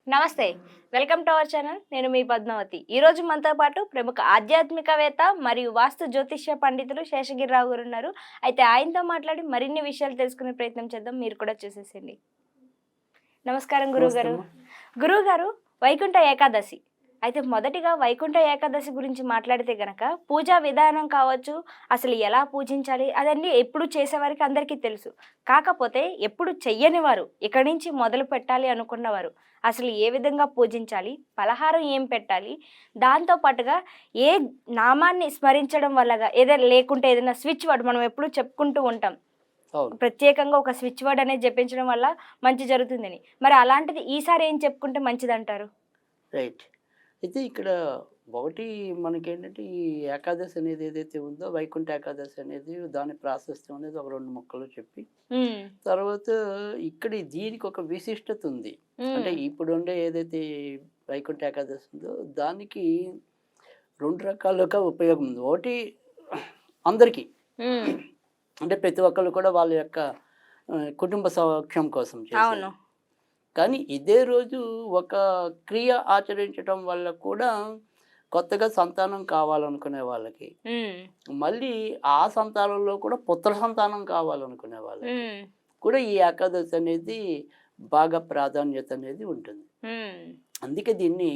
నమస్తే. Welcome to our channel. నేను మీ పద్మావతి. ఈరోజు మనతో పాటు ప్రముఖ ఆధ్యాత్మికవేత్త మరియు వాస్తు జ్యోతిష్య పండితులు శేషగిరిరావు గారు ఉన్నారు. అయితే ఆయనతో మాట్లాడి మరిన్ని విషయాలు తెలుసుకునే ప్రయత్నం చేద్దాం. మీరు కూడా చూసేసేయండి. నమస్కారం నమస్తే గురువుగారు. అమ్మా. గురువుగారు, వైకుంఠ ఏకాదశి. అయితే మొదటిగా వైకుంఠ ఏకాదశి గురించి మాట్లాడితే గనక పూజా విధానం కావచ్చు, అసలు ఎలా పూజించాలి అదన్నీ ఎప్పుడు చేసేవారికి అందరికీ తెలుసు. కాకపోతే ఎప్పుడు చెయ్యని వారు, ఇక్కడి నుంచి మొదలు పెట్టాలి అనుకున్నవారు అసలు ఏ విధంగా పూజించాలి, పలహారం ఏం పెట్టాలి, దాంతో పాటుగా ఏ నామాన్ని స్మరించడం వల్లగా ఏదైనా లేకుంటే ఏదైనా స్విచ్ వర్డ్ మనం ఎప్పుడు చెప్పుకుంటూ ఉంటాం. అవును. ప్రత్యేకంగా ఒక స్విచ్ వర్డ్ అనేది జపించడం వల్ల మంచి జరుగుతుందని. మరి అలాంటిది ఈసారి ఏం చెప్పుకుంటే మంచిదంటారు? రైట్. అయితే ఇక్కడ ఒకటి మనకేంటంటే ఈ ఏకాదశి అనేది ఏదైతే ఉందో వైకుంఠ ఏకాదశి అనేది దాని ప్రాశస్త్యం అనేది ఒక 2 ముక్కలు చెప్పి, హ్మ్. తర్వాత ఇక్కడ దీనికి ఒక విశిష్టత ఉంది. హ్మ్. అంటే ఇప్పుడుండే ఏదైతే వైకుంఠ ఏకాదశి ఉందో దానికి 2 రకాలుగా ఉపయోగం ఉంది. ఒకటి అందరికీ. హ్మ్. అంటే ప్రతి ఒక్కళ్ళు కూడా వాళ్ళ యొక్క కుటుంబ సౌఖ్యం కోసం చేసేది. అవును. కానీ ఇదే రోజు ఒక క్రియ ఆచరించటం వల్ల కూడా కొత్తగా సంతానం కావాలనుకునే వాళ్ళకి, హ్మ్. మళ్ళీ ఆ సంతానంలో కూడా పుత్ర సంతానం కావాలనుకునే వాళ్ళకి హ్మ్. కూడా ఈ ఏకాదశి అనేది బాగా ప్రాధాన్యత అనేది ఉంటుంది. హ్మ్. అందుకే దీన్ని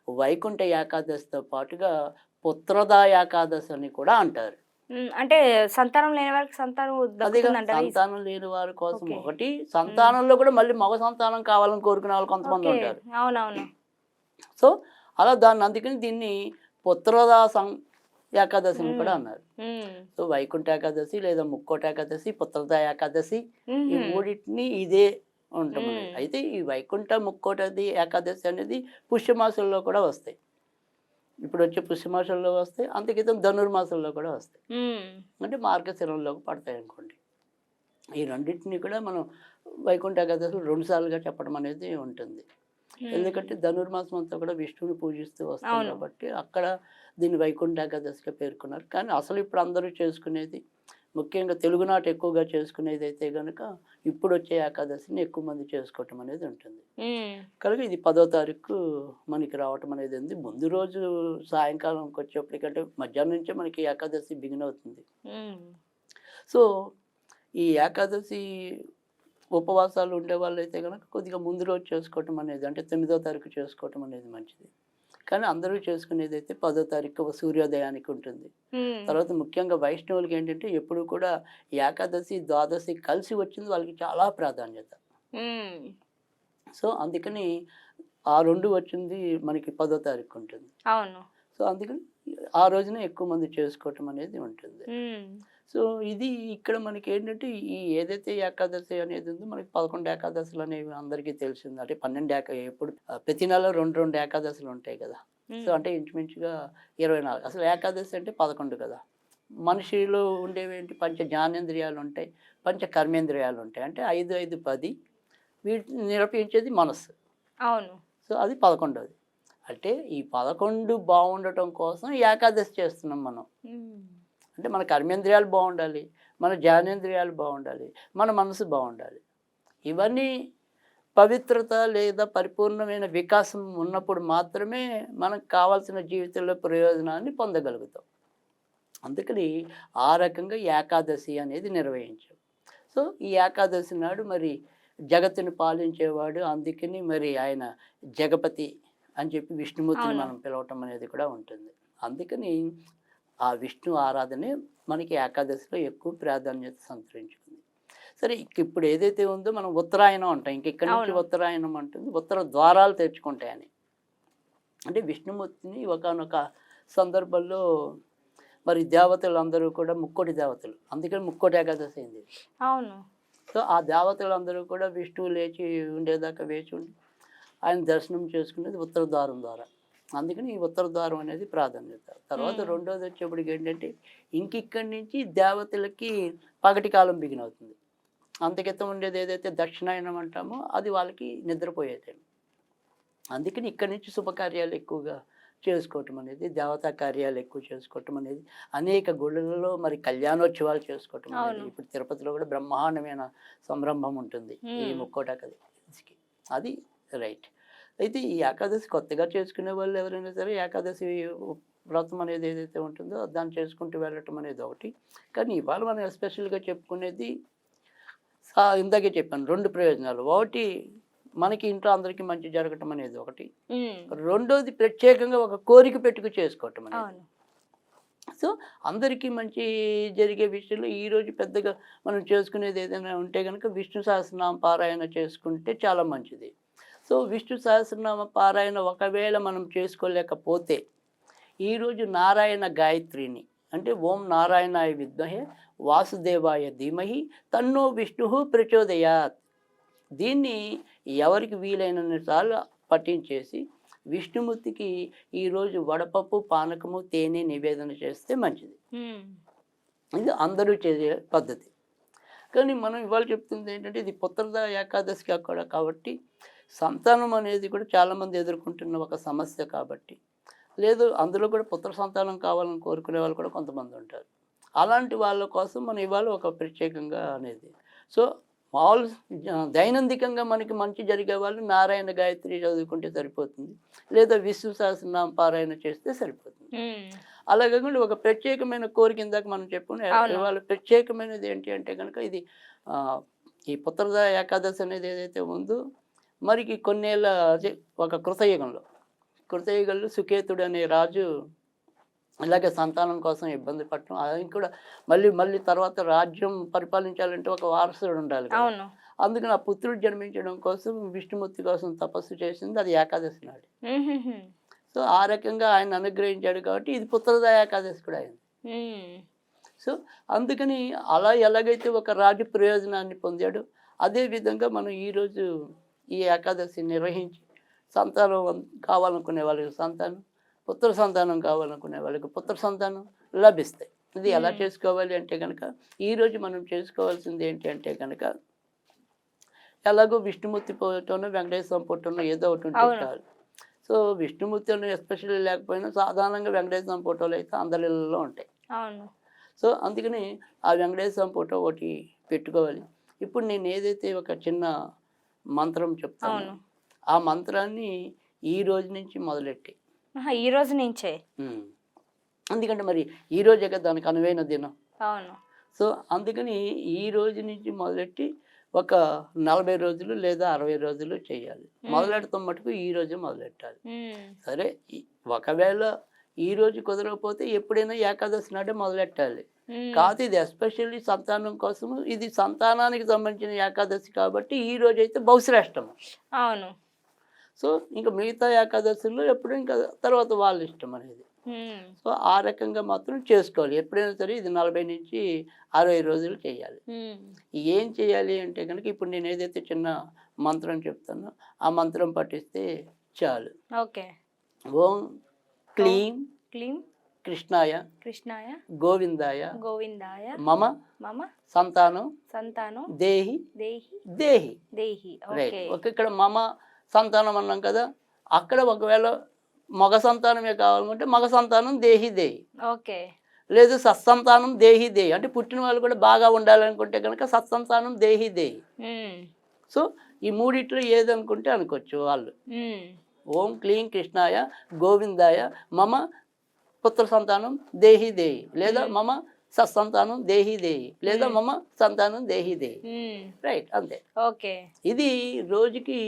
వైకుంఠ ఏకాదశితో పాటుగా పుత్రదా ఏకాదశి అని కూడా అంటారు. హ్మ్. అంటే సంతానం లేని వారికి సంతానం అదేగా దక్కుతుందంటారా? సంతానం లేని వారి కోసం ఓకే. ఒకటి, హ్మ్. సంతానంలో కూడా మళ్ళీ మగ సంతానం కావాలని కోరుకునే వాళ్ళు కొంతమంది ఓకే. ఉంటారు. అవునవును. సో, అలా దాన్ని అందుకని దీన్ని పుత్రదా ఏకాదశి అని కూడా హ్మ్. అన్నారు. హ్మ్. సో, వైకుంఠ ఏకాదశి లేదా ముక్కోటి ఏకాదశి, పుత్రదా ఏకాదశి ఈ హుహు. మూడిటిని ఇదే ఉంటమనేది. హ్మ్. అయితే ఈ వైకుంఠ, ముక్కోటది ఏకాదశి అనేది పుష్యమాసంలో కూడా వస్తాయి. ఇప్పుడొచ్చే పుష్యమాసంలో వస్తాయి. అంతక్రితం ధనుర్మాసంలో కూడా వస్తాయి. హ్మ్. అంటే మార్గశిరంలోకి పడతాయనుకోండి. ఈ రెండిటిని కూడా మనం వైకుంఠ ఏకాదశిలో 2 సార్లుగా చెప్పడం అనేది ఉంటుంది. హ్మ్. ఎందుకంటే ధనుర్మాసం అంతా కూడా విష్ణువుని పూజిస్తూ వస్తాం అవును. కాబట్టి అక్కడ దీన్ని వైకుంఠ ఏకాదశిగా పేర్కొన్నారు. కానీ అసలు ఇప్పుడు అందరూ చేసుకునేది, ముఖ్యంగా తెలుగునాట ఎక్కువగా చేసుకునేది అయితే గనక ఇప్పుడు వచ్చే ఏకాదశిని ఎక్కువ మంది చేసుకోవటం అనేది ఉంటుంది. హ్మ్. కనుక ఇది 10వ తారీఖు మనకి రావటం అనేది ఉంది. ముందు రోజు సాయంకాలంకి వచ్చేప్పటికంటే మధ్యాహ్నం నుంచే మనకి ఏకాదశి బిగిన్ అవుతుంది. హ్మ్. సో, ఈ ఏకాదశి ఉపవాసాలు ఉండేవాళ్ళైతే గనక కొద్దిగా ముందు రోజు చేసుకోవటం అనేది, అంటే 9వ తారీఖు చేసుకోవటం అనేది మంచిది. కానీ అందరూ చేసుకునేదైతే 10వ తారీఖు సూర్యోదయానికి ఉంటుంది. హ్మ్. తర్వాత ముఖ్యంగా వైష్ణవులకి ఏంటంటే ఎప్పుడు కూడా ఏకాదశి, ద్వాదశి కలిసి వచ్చింది వాళ్ళకి చాలా ప్రాధాన్యత. హ్మ్. సో, అందుకని ఆ 2 వచ్చింది మనకి 10వ తారీఖు ఉంటుంది. అవును. సో, అందుకని ఆ రోజున ఎక్కువ మంది చేసుకోవటం అనేది ఉంటుంది. హ్మ్. సో, ఇది ఇక్కడ మనకేంటంటే ఈ ఏదైతే ఏకాదశి అనేది ఉందో మనకి 11 ఏకాదశులు అనేవి అందరికీ తెలిసింది. అంటే 12 ఎప్పుడు ప్రతి నెల 2, 2 ఏకాదశులు ఉంటాయి కదా! సో, హ్మ్. అంటే ఇంచుమించుగా 24. అసలు ఏకాదశి అంటే 11 కదా! మనిషిలో ఉండేవేంటి పంచ జ్ఞానేంద్రియాలు ఉంటాయి. పంచ కర్మేంద్రియాలు ఉంటాయి. అంటే 5, 5, 10 వీటిని నిరూపించేది మనస్సు. అవును. సో, అది 11వది. అంటే ఈ 11 బావుండటం కోసం ఏకాదశి చేస్తున్నాం మనం. హ్మ్. అంటే మన కర్మేంద్రియాలు బావుండాలి. మన జ్ఞానేంద్రియాలు బావుండాలి. మన మనసు బావుండాలి. ఇవన్నీ పవిత్రత లేదా పరిపూర్ణమైన వికాసం ఉన్నప్పుడు మాత్రమే మనకు కావాల్సిన జీవితంలో ప్రయోజనాన్ని పొందగలుగుతాం. అందుకని ఆ రకంగా ఏకాదశి అనేది నిర్వహించాం. సో, ఈ ఏకాదశి నాడు మరి జగత్తుని పాలించేవాడు, అందుకని మరి ఆయన జగపతి అని చెప్పి విష్ణుమూర్తిని అవును. మనం పిలవటం అనేది కూడా ఉంటుంది. అందుకని ఆ విష్ణు ఆరాధనే మనకి ఏకాదశిలో ఎక్కువ ప్రాధాన్యత సంతరించుకుంది. సరే, ఇప్పుడు ఏదైతే ఉందో మనం ఉత్తరాయణం అంటాం. ఇక్కడి నుంచి అవును. ఉత్తరాయణం అంటుంది. ఉత్తర ద్వారాలు తెరుచుకుంటాయని. అంటే విష్ణుమూర్తిని ఒకానొక సందర్భంలో మరి దేవతలందరూ కూడా ముక్కోటి దేవతలు. అందుకని ముక్కోటి ఏకాదశి అయింది. అవును. సో, ఆ దేవతలందరూ కూడా విష్ణువు లేచి ఉండేదాకా వేచి ఉండి ఆయన దర్శనం చేసుకునేది ఉత్తర ద్వారం ద్వారా. అందుకని ఈ ఉత్తర ద్వారం అనేది ప్రాధాన్యత. తర్వాత హ్మ్. రెండోది వచ్చేప్పటికి ఏంటంటే ఇక్కడి నుంచి దేవతలకి పగటి కాలం బిగిన్ అవుతుంది. అంతకితం ఉండేది ఏదైతే దక్షిణాయనం అంటామో అది వాళ్ళకి నిద్రపోయే టైం. అందుకని ఇక్కడి నుంచి శుభకార్యాలు ఎక్కువగా చేసుకోవటం అనేది, దేవతా కార్యాలు ఎక్కువ చేసుకోవటం అనేది, అనేక గుళ్ళలలో మరి కళ్యాణోత్సవాలు చేసుకోవటం అనేది, అవును. ఇప్పుడు తిరుపతిలో కూడా బ్రహ్మాండమైన సంరంభం ఉంటుంది ఈ హ్మ్. ముక్కోటి ఏకాదశికి. అది రైట్. అయితే ఈ ఏకాదశి కొత్తగా చేసుకునే వాళ్ళు ఎవరైనా సరే ఏకాదశి వ్రతం అనేది ఏదైతే ఉంటుందో దాన్ని చేసుకుంటూ వెళ్ళటం అనేది ఒకటి. కానీ ఇవాళ మనం ఎస్పెషల్గా చెప్పుకునేది ఇందాకే చెప్పాను 2 ప్రయోజనాలు. ఒకటి మనకి ఇంట్లో అందరికీ మంచి జరగటం అనేది ఒకటి. రెండోది ప్రత్యేకంగా ఒక కోరిక పెట్టుకు చేసుకోవటం అనేది. అవును. సో అందరికీ మంచి జరిగే విషయంలో ఈరోజు పెద్దగా మనం చేసుకునేది ఏదైనా ఉంటే కనుక విష్ణు సహస్రనామ పారాయణ చేసుకుంటే చాలా మంచిది. సో విష్ణు సహస్రనామ పారాయణ ఒకవేళ మనం చేసుకోలేకపోతే ఈరోజు నారాయణ గాయత్రిని అంటే ఓం నారాయణాయ విద్మహే వాసుదేవాయ ధీమహి తన్నో విష్ణు ప్రచోదయాత్, దీన్ని ఎవరికి వీలైనన్ని సార్లు పఠించేసి విష్ణుమూర్తికి ఈరోజు వడపప్పు పానకము తేనె నివేదన చేస్తే మంచిది. ఇది అందరూ చేసే పద్ధతి. కానీ మనం ఇవాళ చెప్తుంది ఏంటంటే ఇది పుత్రద ఏకాదశికి అక్కడ కాబట్టి సంతానం అనేది కూడా చాలామంది ఎదుర్కొంటున్న ఒక సమస్య కాబట్టి, లేదు అందులో కూడా పుత్ర సంతానం కావాలని కోరుకునే వాళ్ళు కూడా కొంతమంది ఉంటారు. అలాంటి వాళ్ళ కోసం మనం ఇవాళ ఒక ప్రత్యేకంగా అనేది. సో మామూలు దైనందికంగా మనకి మంచి జరిగే వాళ్ళు నారాయణ గాయత్రి చదువుకుంటే సరిపోతుంది, లేదా విష్ణు సహస్రనామ పారాయణ చేస్తే సరిపోతుంది. అలా కాకుండా ఒక ప్రత్యేకమైన కోరిక ఇందాక మనం చెప్పుకుని ఇవాళ ప్రత్యేకమైనది ఏంటి అంటే కనుక ఇది ఈ పుత్రద ఏకాదశి అనేది ఏదైతే ఉందో మరికి కొన్నేళ్ళ ఒక కృతయుగంలో సుకేతుడు అనే రాజు ఇలాగే సంతానం కోసం ఇబ్బంది పడటం, అది కూడా మళ్ళీ తర్వాత రాజ్యం పరిపాలించాలంటే ఒక వారసుడు ఉండాలి కదా. అవును. అందుకని ఆ పుత్రుడు జన్మించడం కోసం విష్ణుమూర్తి కోసం తపస్సు చేసింది అది ఏకాదశి నాడు. సో ఆ రకంగా ఆయన అనుగ్రహించాడు కాబట్టి ఇది పుత్రద ఏకాదశి కూడా అయింది. సో అందుకని అలా ఎలాగైతే ఒక రాజు ప్రయోజనాన్ని పొందాడో అదే విధంగా మనం ఈరోజు ఈ ఏకాదశి నిర్వహించి సంతానం కావాలనుకునే వాళ్ళకి సంతానం, పుత్ర సంతానం కావాలనుకునే వాళ్ళకి పుత్ర సంతానం లభిస్తాయి. ఇది ఎలా చేసుకోవాలి అంటే కనుక ఈరోజు మనం చేసుకోవాల్సింది ఏంటి అంటే కనుక ఎలాగో విష్ణుమూర్తి ఫోటోను వెంకటేశ్వర ఫోటోను ఏదో ఒకటి ఉంటే చాలు. సో విష్ణుమూర్తి ఎస్పెషల్లీ లేకపోయినా సాధారణంగా వెంకటేశ్వర ఫోటోలు అయితే అందరిలో ఉంటాయి. సో అందుకని ఆ వెంకటేశ్వర ఫోటో ఒకటి పెట్టుకోవాలి. ఇప్పుడు నేను ఏదైతే ఒక చిన్న మంత్రం చెప్తాను ఆ మంత్రాన్ని ఈ రోజు నుంచి మొదలెట్టి ఈ రోజు నుంచే, ఎందుకంటే మరి ఈ రోజే కదా దానికి అనువైన దినం. అవును. సో అందుకని ఈ రోజు నుంచి మొదలెట్టి ఒక 40 రోజులు లేదా 60 రోజులు చేయాలి. మొదలెడతాం మటుకు ఈ రోజే మొదలెట్టాలి. సరే ఒకవేళ ఈ రోజు కుదరకపోతే ఎప్పుడైనా ఏకాదశి నాటే మొదలెట్టాలి. కాదు ఇది ఎస్పెషల్లీ సంతానం కోసము, ఇది సంతానానికి సంబంధించిన ఏకాదశి కాబట్టి ఈ రోజు అయితే బహుశ్రేష్టం. అవును. సో ఇంకా మిగతా ఏకాదశుల్లో ఎప్పుడు ఇంకా తర్వాత వాళ్ళ ఇష్టం అనేది. సో ఆ రకంగా మాత్రం చేసుకోవాలి. ఎప్పుడైనా సరే ఇది 40 నుంచి 60 రోజులు చేయాలి. ఏం చేయాలి అంటే కనుక ఇప్పుడు నేను ఏదైతే చిన్న మంత్రం చెప్తానో ఆ మంత్రం పఠిస్తే చాలు. ఓకే. ఓం క్లీం క్లీం కృష్ణాయ గోవిందాయ మమ సంతానం దేహి దేహి. రైట్. ఇక్కడ మమ సంతానం అన్నాం కదా, అక్కడ ఒకవేళ మగ సంతానమే కావాలనుకుంటే మగ సంతానం దేహి దేహి. ఓకే. లేదు సత్సంతానం దేహి దేహి అంటే పుట్టిన వాళ్ళు కూడా బాగా ఉండాలనుకుంటే కనుక సత్సంతానం దేహి దేహి. సో ఈ మూడిట్లో ఏదనుకుంటే అనుకోవచ్చు వాళ్ళు. ఓం క్లీం కృష్ణాయ గోవిందాయ మమ పుత్ర సంతానం దేహి దేహి, లేదా మమ సత్సంతానం దేహి దేహి, లేదా మమ సంతానం దేహి దేహి. రైట్, అంతే. ఓకే. ఇది రోజుకి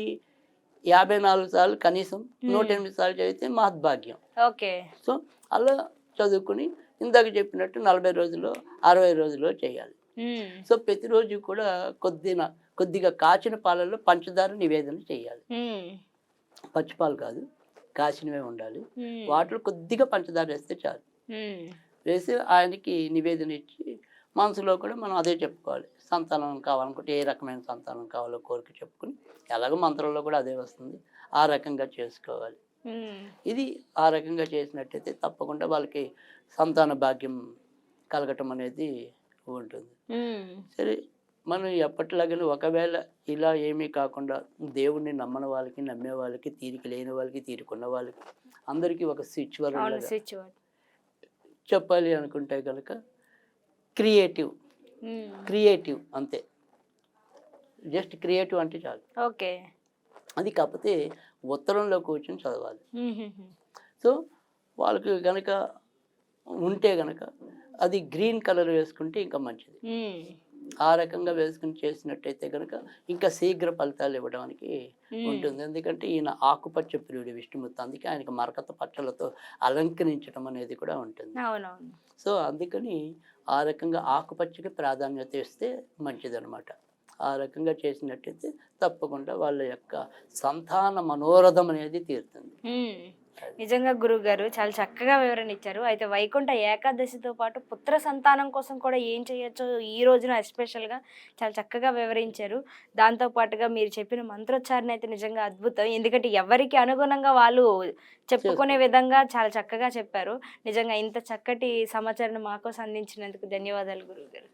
54 సార్లు కనీసం 108 సార్లు చదివితే మహద్భాగ్యం. ఓకే. సో అలా చదువుకుని ఇందాక చెప్పినట్టు 40 రోజుల్లో 60 రోజుల్లో చేయాలి. సో ప్రతిరోజు కూడా కొద్దిగా కాచిన పాలల్లో పంచదార నివేదన చేయాలి. పచ్చిపాలు కాదు, కాచినవే ఉండాలి. వాటిలో కొద్దిగా పంచదార వేస్తే చాలు. వేసి ఆయనకి నివేదన ఇచ్చి మనసులో కూడా మనం అదే చెప్పుకోవాలి. సంతానం కావాలనుకుంటే ఏ రకమైన సంతానం కావాలో కోరిక చెప్పుకుని, ఎలాగో మంత్రంలో కూడా అదే వస్తుంది, ఆ రకంగా చేసుకోవాలి. ఇది ఆ రకంగా చేసినట్టయితే తప్పకుండా వాళ్ళకి సంతాన భాగ్యం కలగటం అనేది ఉంటుంది. సరే, మనం ఎప్పటిలాగానే ఒకవేళ ఇలా ఏమీ కాకుండా దేవుణ్ణి నమ్మని వాళ్ళకి, నమ్మే వాళ్ళకి, తీరిక లేని వాళ్ళకి, తీరుకున్న వాళ్ళకి అందరికీ ఒక స్విచ్ వర్డ్ చెప్పాలి అనుకుంటే కనుక క్రియేటివ్ అంతే. జస్ట్ క్రియేటివ్ అంటే చాలు. ఓకే. అది కాకపోతే ఉత్తరంలో కూర్చొని చదవాలి. హుహుహు. సో వాళ్ళకి గనక ఉంటే గనక అది గ్రీన్ కలర్ వేసుకుంటే ఇంకా మంచిది. హ్మ్. ఆ రకంగా వేసుకొని చేసినట్టయితే గనక ఇంకా శీఘ్ర ఫలితాలు ఇవ్వడానికి హ్మ్. ఉంటుంది. ఎందుకంటే ఈయన ఆకుపచ్చ ప్రియుడు విష్ణుమూర్తి. అందుకే ఆయనకి మరకత పచ్చలతో అలంకరించడం అనేది కూడా ఉంటుంది. అవునవును. సో అందుకని ఆ రకంగా ఆకుపచ్చకి ప్రాధాన్యత ఇస్తే మంచిదనమాట. ఆ రకంగా చేసినట్టయితే తప్పకుండా వాళ్ళ యొక్క సంతాన మనోరథం అనేది తీరుతుంది. హ్మ్. నిజంగా గురువుగారు చాలా చక్కగా వివరణ ఇచ్చారు. అయితే వైకుంఠ ఏకాదశితో పాటు పుత్ర సంతానం కోసం కూడా ఏం చేయొచ్చో ఈ రోజున ఎస్పెషల్‌గా చాలా చక్కగా వివరించారు. దాంతో పాటుగా మీరు చెప్పిన మంత్రోచ్చారణ అయితే నిజంగా అద్భుతం. ఎందుకంటే ఎవరికి అనుగుణంగా వాళ్ళు చెప్పుకునే చేసుకో విధంగా చాలా చక్కగా చెప్పారు. నిజంగా ఇంత చక్కటి సమాచారాన్ని మా కోసం అందించినందుకు ధన్యవాదాలు గురువుగారు.